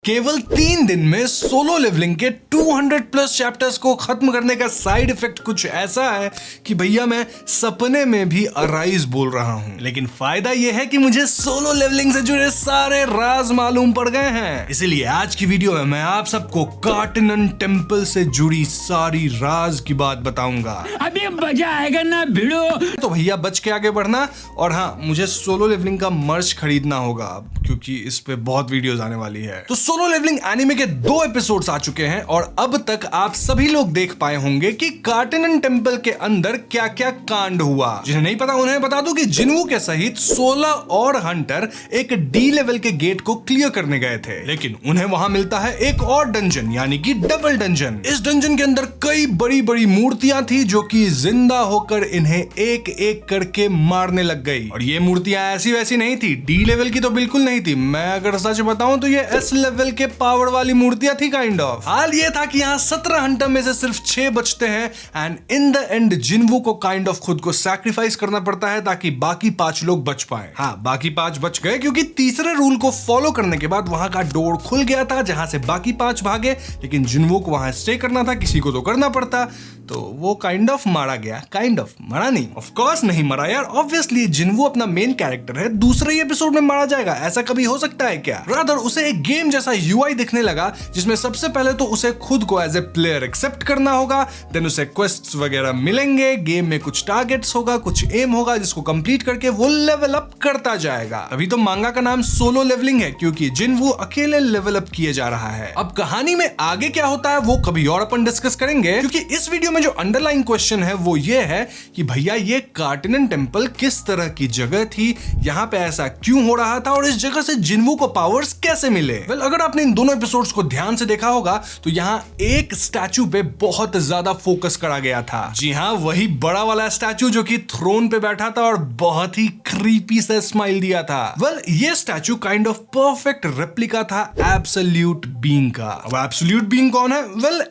केवल 3 दिन में सोलो लेवलिंग के 200 प्लस चैप्टर्स को खत्म करने का साइड इफेक्ट कुछ ऐसा है कि भैया मैं सपने में भी अराइज बोल रहा हूं। लेकिन फायदा यह है कि मुझे सोलो लेवलिंग से जुड़े सारे राज मालूम पड़ गए हैं। इसीलिए आज की वीडियो में मैं आप सबको कार्टिनन टेम्पल से जुड़ी सारी राज की बात बताऊंगा। अभी मजा आएगा ना भिड़ो। तो भैया बच के आगे बढ़ना, और हाँ, मुझे सोलो लेवलिंग का मर्च खरीदना होगा क्योंकि इस पे बहुत वीडियोस आने वाली है। तो सोलो लेवलिंग एनिमे के 2 एपिसोड्स आ चुके हैं और अब तक आप सभी लोग देख पाए होंगे कि कार्टिनन टेम्पल के अंदर क्या क्या कांड हुआ। जिन्हें नहीं पता उन्हें बता दूं कि जिन्वू के सहित 16 और हंटर एक डी लेवल के गेट को क्लियर करने गए थे, लेकिन उन्हें वहां मिलता है एक और डंजन, यानी कि डबल डंजन। इस डंजन के अंदर कई बड़ी बड़ी मूर्तियां थी जो कि जिंदा होकर इन्हें एक एक करके मारने लग गई। और ये मूर्तियां ऐसी वैसी नहीं थी, डी लेवल की तो बिल्कुल नहीं थी। मैं अगर सच बताऊं तो ये एस लेवल के पावर वाली मूर्तियां थी काइंड ऑफ। हाल ये था कि यहाँ 17 हंटर में से सिर्फ 6 बचते हैं एंड इन द एंड जिन्वू को काइंड ऑफ खुद को सैक्रिफाइस करना पड़ता है ताकि बाकी 5 लोग बच पाए। हाँ, बाकी 5 बच गए क्योंकि तीसरे रूल को फॉलो करने के बाद वहां का डोर खुल गया था जहां से बाकी 5 भागे, लेकिन जिन्वू को वहां स्टे करना था, किसी को तो करना पड़ता, तो वो काइंड ऑफ मारा गया। काइंड ऑफ मरा नहीं, ऑफ कोर्स नहीं मरा यार, ऑब्वियसली जिन्वू अपना मेन कैरेक्टर है, दूसरे एपिसोड में मारा जाएगा, ऐसा कभी हो सकता है क्या? रादर उसे एक गेम जैसा यूआई दिखने लगा जिसमें सबसे पहले तो उसे खुद को एज ए प्लेयर एक्सेप्ट करना होगा, देन उसे क्वेस्ट्स वगैरह मिलेंगे, गेम में कुछ टारगेट्स होगा, कुछ एम होगा जिसको कंप्लीट करके वो लेवल अप करता जाएगा। तभी तो मांगा का नाम सोलो लेवलिंग है, क्योंकि जिन्वू अकेले लेवल अप किए जा रहा है। अब कहानी में आगे क्या होता है वो कभी और अपन डिस्कस करेंगे, क्योंकि इस वीडियो में जो अंडरलाइन क्वेश्चन है वो ये है कि भैया ये कार्टिनन टेम्पल किस तरह की जगह थी, यहाँ पे ऐसा क्यों हो रहा था और इस जगह से जिन्वू को पावर्स कैसे मिले। अगर आपने इन दोनों एपिसोड्स को ध्यान से देखा होगा तो यहाँ एक स्टैचू पे बहुत ज्यादा फोकस करा गया था। जी हाँ, वही बड़ा वाला स्टैचू जो कि थ्रोन पे बैठा था और बहुत ही क्रीपी से स्माइल दिया था। ये statue kind of perfect replica था एब्सोल्यूट बीइंग का। अब एब्सोल्यूट बीइंग कौन है?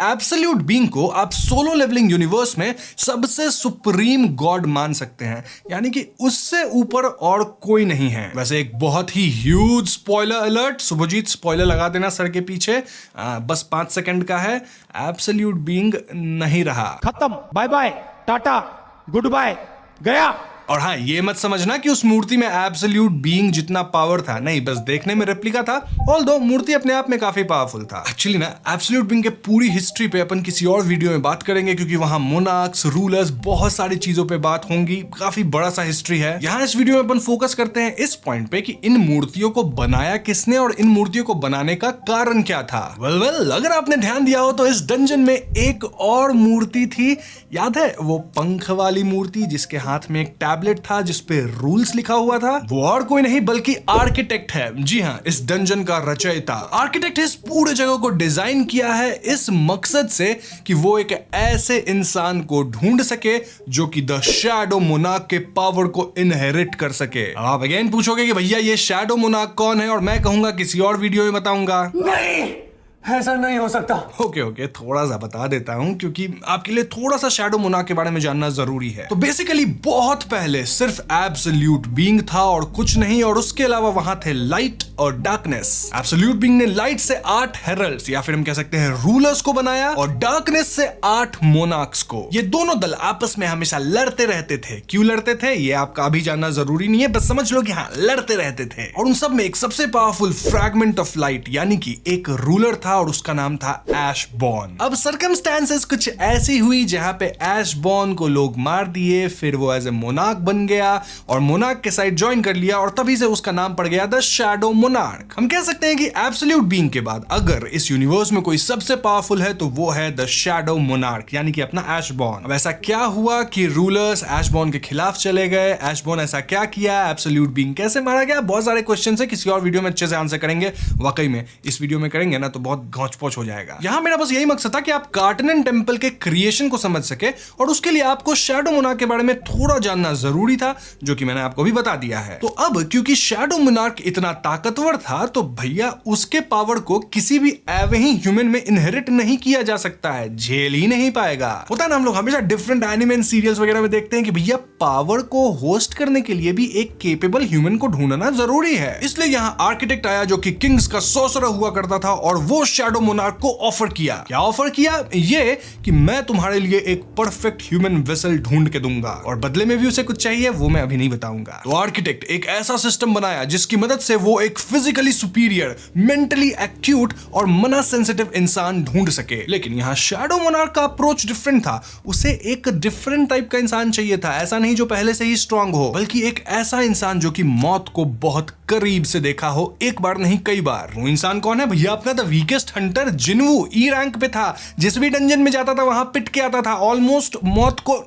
एब्सोल्यूट बीइंग को आप सोलो लेवलिंग यूनिवर्स में सबसे सुप्रीम गॉड मान सकते हैं, यानी कि उससे ऊपर और कोई नहीं है। वैसे एक बहुत ही huge spoiler alert, Shubhajit spoiler लगा देना सर के पीछे, बस 5 सेकंड का है। एब्सोल्यूट बीइंग नहीं रहा, खत्म, bye bye, tata, good bye, गया। और हाँ, ये मत समझना कि उस मूर्ति में एब्सोल्यूट बीइंग जितना पावर था, नहीं, बस देखने में रेप्लिका था, ऑल्दो मूर्ति अपने आप में काफी पावरफुल था। एक्चुअली ना, एब्सोल्यूट बीइंग के पूरी हिस्ट्री पे अपन किसी और वीडियो में बात करेंगे, क्योंकि वहां मोनार्क्स, रूलर्स, बहुत सारी चीजों पे बात होंगी, काफी बड़ा सा हिस्ट्री है। यहाँ इस वीडियो में अपन फोकस करते हैं इस पॉइंट पे कि इन मूर्तियों को बनाया किसने और इन मूर्तियों को बनाने का कारण क्या था। अगर आपने ध्यान दिया हो तो इस डंजन में एक और मूर्ति थी, याद है? वो पंख वाली मूर्ति जिसके हाथ में एक टैबलेट था जिसपे रूल्स लिखा हुआ था। वो और कोई नहीं बल्कि आर्किटेक्ट है। जी हाँ, इस डंजन का रचयिता। आर्किटेक्ट इस पूरे जगह को डिजाइन किया है इस मकसद से कि वो एक ऐसे इंसान को ढूंढ सके जो कि द शैडो मोनार्क के पावर को इनहेरिट कर सके। आप अगेन पूछोगे कि भैया ये शैडो मोनार्क कौन है, और मैं कहूंगा किसी और वीडियो में बताऊंगा। नहीं, ऐसा नहीं हो सकता। ओके, थोड़ा सा बता देता हूं क्योंकि आपके लिए थोड़ा सा शैडो मोनार्क के बारे में जानना जरूरी है। तो बेसिकली बहुत पहले सिर्फ एब्सोल्यूट बीइंग था और कुछ नहीं, और उसके अलावा वहां थे लाइट और डार्कनेस। एब्सोल्यूट बीइंग ने लाइट से 8 हेरल्ड्स या फिर हम कह सकते हैं रूलर्स को बनाया, और डार्कनेस से 8 मोनार्क्स को। ये दोनों दल आपस में हमेशा लड़ते रहते थे। क्यों लड़ते थे ये आपका अभी जानना जरूरी नहीं है, बस समझ लो कि हाँ, लड़ते रहते थे। और उन सब में एक सबसे पावरफुल फ्रैगमेंट ऑफ लाइट यानी कि एक रूलर था और उसका नाम था एशबॉर्न। अब सर्कमस्टेंसेस कुछ ऐसी हुई जहां पे एशबॉर्न को लोग मार दिए, फिर वो एज ए मोनार्क बन गया और मोनार्क के साइड ज्वाइन कर लिया, और तभी से उसका नाम पड़ गया द शैडो मोनार्क। हम कह सकते हैं कि एब्सोल्यूट बीइंग के बाद अगर इस यूनिवर्स में कोई सबसे पावरफुल है तो वो है द शैडो मोनार्क, यानी कि अपना एशबॉर्न। अब ऐसा क्या हुआ कि रूलर्स एशबॉर्न के खिलाफ चले गए? एशबॉर्न ऐसा क्या किया? एब्सोल्यूट बीइंग कैसे मारा गया? बहुत सारे क्वेश्चन है, किसी और वीडियो में अच्छे से आंसर करेंगे। वाकई में इस वीडियो में करेंगे ना तो बहुत घौच पौच हो जाएगा। यहाँ मेरा बस यही मकसद था कि आप कार्टनन टेम्पल के क्रिएशन को समझ सके, और उसके लिए आपको शैडो मोनार्क के बारे में थोड़ा जानना जरूरी था, जो कि मैंने आपको भी बता दिया है। तो अब क्योंकि शैडो मोनार्क इतना ताकतवर था, तो भैया उसके पावर को किसी भी एवही ह्यूमन में इनहेरिट नहीं किया जा सकता है, झेल ही नहीं पाएगा। होता है ना, हम लोग हमेशा डिफरेंट एनिमे एंड सीरियल्स वगैरह में देखते हैं कि भैया पावर को होस्ट करने के लिए भी एक केपेबल ह्यूमन को ढूंढना जरूरी है। इसलिए यहाँ आर्किटेक्ट आया जो कि किंग्स का सॉर्सरर हुआ करता था, और वो शैडो मोनार्क को ऑफर किया। क्या ऑफर किया? ये कि मैं तुम्हारे लिए एक परफेक्ट ह्यूमन वेसल ढूंढ के दूंगा, और बदले में भी उसे कुछ चाहिए, वो मैं अभी नहीं बताऊंगा। तो आर्किटेक्ट एक ऐसा सिस्टम बनाया जिसकी मदद से वो एक फिजिकली सुपीरियर, मेंटली एक्यूट और मना सेंसिटिव इंसान ढूंढ सके। लेकिन यहाँ शैडो मोनार्क का अप्रोच डिफरेंट था। उसे एक डिफरेंट टाइप का इंसान चाहिए था, ऐसा नहीं जो पहले से ही स्ट्रांग हो, बल्कि एक ऐसा इंसान जो कि मौत को बहुत करीब से देखा हो, एक बार नहीं कई बार। वो इंसान कौन है भैया? अपना the weakest Hunter जिन्वू E rank पे था, जिस भी डंजन में जाता था वहां पिट के आता था, ऑलमोस्ट मौत को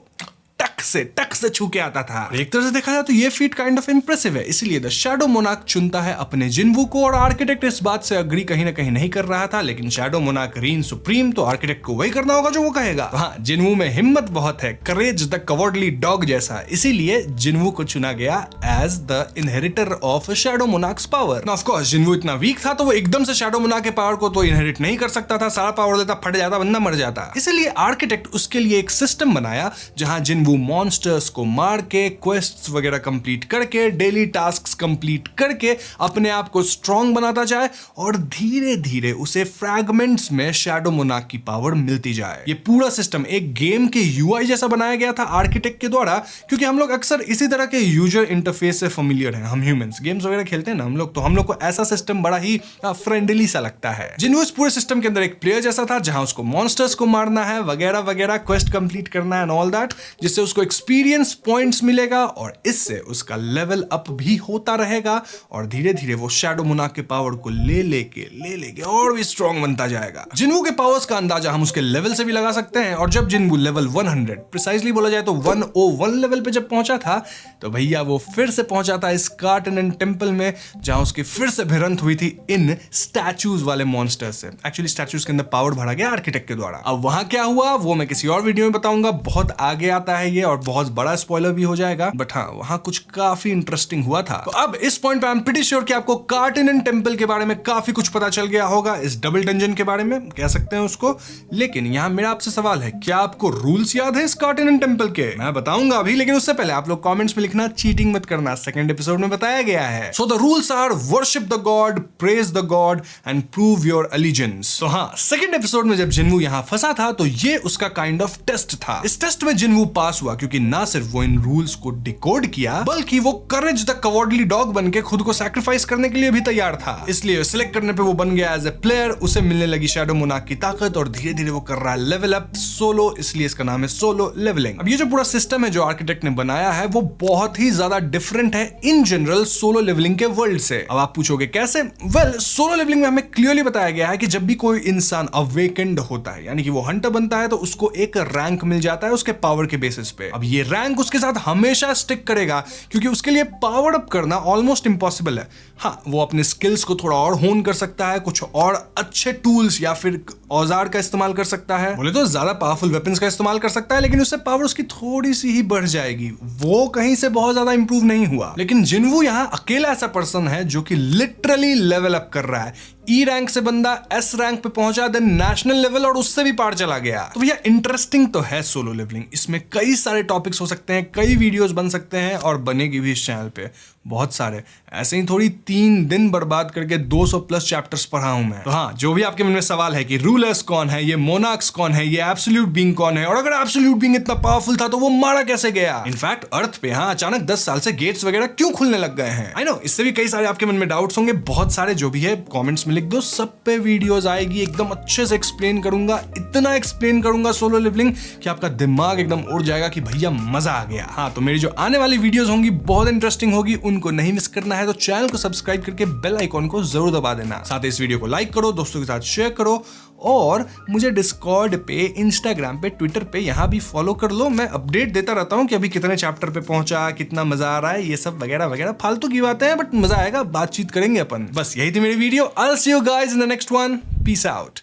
टक से छू के आता था। एक तरह से देखा जाए तो ये फीट काइंड ऑफ इंप्रेसिव है। इसलिए द शैडो मोनार्क चुनता है अपने जिन्वू को, और आर्किटेक्ट इस बात से अग्री कहीं ना कहीं नहीं कर रहा था, लेकिन शैडो मोनार्क रीन सुप्रीम, तो आर्किटेक्ट को वही करना होगा जो वो कहेगा। हाँ, जिन्वू में हिम्मत बहुत है, करेज द कवर्डली डॉग जैसा, इसीलिए जिन्वू को चुना गया as the inheritor of shadow monarch's power. Of course Jinwoo इतना वीक था तो वो एकदम से शैडो मोनार्क के पावर को तो इनहेरिट नहीं कर सकता था, सारा पावर लेता फट जाता, बंदा मर जाता। इसीलिए आर्किटेक्ट उसके लिए एक सिस्टम बनाया जहां जिन्वू मॉन्स्टर्स को मार के, क्वेस्ट्स वगैरह कंप्लीट करके, डेली टास्क्स कंप्लीट करके अपने आप को स्ट्रांग बनाता जाए, और धीरे धीरे उसे फ्रैगमेंट्स में शैडो मोनार्क की पावर मिलती जाए। ये पूरा सिस्टम एक गेम के यूआई जैसा बनाया गया था आर्किटेक्ट के द्वारा, क्योंकि हम लोग अक्सर इसी तरह के यूजर इंटरफेस से फेमिलियर हैं। हम ह्यूमंस गेम्स वगैरह खेलते हैं ना हम लोग, तो हम लोग को ऐसा सिस्टम बड़ा ही फ्रेंडली सा लगता है। जिन्हों इस पूरे सिस्टम के अंदर एक प्लेयर जैसा था, जहां उसको मॉन्स्टर्स को मारना है वगैरह वगैरह, क्वेस्ट कंप्लीट करना है एंड ऑल दैट, जिससे उसको एक्सपीरियंस पॉइंट्स मिलेगा, और इससे उसका लेवल अप भी होता रहेगा, और धीरे धीरे वो शैडो मोनार्क के पावर को ले लेके और भी स्ट्रांग बनता जाएगा। जिन्वू के पावर्स का अंदाजा हम उसके लेवल से भी लगा सकते हैं, और जब जिन्वू लेवल 100 प्रिसाइजली बोला जाए तो 101 लेवल पे जब पहुंचा था, तो भैया वो फिर से पहुंचा था इस कार्टनन टेम्पल में, जहां उसकी फिर से भिड़ंत हुई थी इन स्टैचूज वाले मॉन्स्टर से। एक्चुअली स्टैचूज के अंदर पावर भरा गया आर्किटेक्ट के द्वारा। अब वहां क्या हुआ वो मैं किसी और वीडियो में बताऊंगा, बहुत आगे आता है ये, और बहुत बड़ा स्पॉइलर भी हो जाएगा, बट हाँ वहां कुछ काफी इंटरेस्टिंग हुआ था। तो अब इस पॉइंट पे आई एम प्रीटी श्योर कि आपको कार्टनन टेम्पल के बारे में काफी कुछ पता चल गया होगा, इस डबल डंजन के बारे में कह सकते हैं उसको। लेकिन यहां मेरा आपसे सवाल है, क्या आपको रूल्स याद है इस कार्टनन टेम्पल के? मैं बताऊंगा अभी, लेकिन उससे पहले आप लोग कमेंट्स में लिखना, चीटिंग मत करना, सेकंड एपिसोड में बताया गया है। So the rules are worship the god, praise the god and prove your allegiance. तो हाँ, सेकंड एपिसोड में जब जिन्वू यहां फंसा था, तो ये उसका काइंड ऑफ टेस्ट था। इस टेस्ट में जिन्वू पास हुआ, क्योंकि ना सिर्फ वो इन रूल्स को डिकोड किया, बल्कि वो करेज द कवर्डली डॉग बनके खुद को सैक्रिफाइस करने के लिए भी तैयार था। इसलिए सिलेक्ट करने पे वो बन गया एज ए प्लेयर, उसे मिलने लगी शैडो मोनार्क की ताकत, और धीरे धीरे वो कर रहा है लेवल अप सोलो, इसलिए इसका नाम है सोलो लेवलिंग। अब ये जो पूरा सिस्टम है जो आर्किटेक्ट ने बनाया है, वो बहुत ही ज्यादा डिफरेंट है इन जनरल सोलो लेवलिंग के वर्ल्ड से। अब आप पूछोगे कैसे? वेल, सोलो लेवलिंग में हमें क्लियरली बताया गया है कि जब भी कोई इंसान अवेकेंड होता है, यानी कि वो हंटर बनता है, तो उसको एक रैंक मिल जाता है उसके पावर के बेसिस पे। अब ये रैंक उसके साथ हमेशा स्टिक करेगा, क्योंकि उसके लिए पावर अप करना ऑलमोस्ट इम्पॉसिबल है। हाँ, वो अपने स्किल्स को थोड़ा और होन कर सकता है, कुछ और अच्छे टूल्स या फिर औजार का इस्तेमाल कर सकता है, बोले तो ज्यादा पावरफुल वेपन्स का इस्तेमाल कर सकता है, लेकिन उससे पावर उसकी थोड़ी सी ही बढ़ जाएगी, वो कहीं से बहुत ज्यादा इंप्रूव नहीं हुआ। लेकिन जिन्वू यहाँ अकेला ऐसा पर्सन है जो कि लिटरली लेवल अप कर रहा है। ई रैंक से बंदा एस रैंक पे पहुंचा, देन नेशनल लेवल, और उससे भी पार चला गया। तो भैया इंटरेस्टिंग तो है सोलो लेवलिंग, इसमें कई सारे टॉपिक्स हो सकते हैं, कई वीडियोस बन सकते हैं, और बनेगी भी इस चैनल पे बहुत सारे। ऐसे ही थोड़ी 3 दिन बर्बाद करके 200 प्लस चैप्टर्स पढ़ा हूं मैं। तो हाँ, जो भी आपके मन में सवाल है कि रूलर्स कौन है, ये मोनार्क्स कौन है, ये एब्सोल्यूट बीइंग कौन है, और अगर एब्सोल्यूट बीइंग इतना पावरफुल था तो वो मारा कैसे गया? इनफैक्ट अर्थ पे हाँ अचानक 10 साल से गेट्स वगैरह क्यों खुलने लग गए हैं? आई नो, इससे भी कई सारे आपके मन में डाउट्स होंगे, बहुत सारे, जो भी है कमेंट्स में लिख दो, सब पे वीडियोस आएगी, एकदम अच्छे से एक्सप्लेन करूंगा, इतना एक्सप्लेन करूंगा सोलो लेवलिंग कि आपका दिमाग एकदम उड़ जाएगा कि भैया मजा आ गया। हाँ, तो मेरी जो आने वाली वीडियोस होंगी बहुत इंटरेस्टिंग होगी, उनको नहीं मिस करना है तो चैनल को सब्सक्राइब करके बेल आइकॉन को जरूर दबा देना। साथ ही इस वीडियो को लाइक करो, दोस्तों के साथ शेयर करो, और मुझे डिस्कॉर्ड पे, इंस्टाग्राम पे, ट्विटर पे यहाँ भी फॉलो कर लो। मैं अपडेट देता रहता हूँ कि अभी कितने चैप्टर पे पहुंचा, कितना मजा आ रहा है, ये सब वगैरह वगैरह फालतू की बातें हैं, बट मजा आएगा, बातचीत करेंगे अपन। बस यही थी मेरी video. I'll see you guys in the next one. Peace out.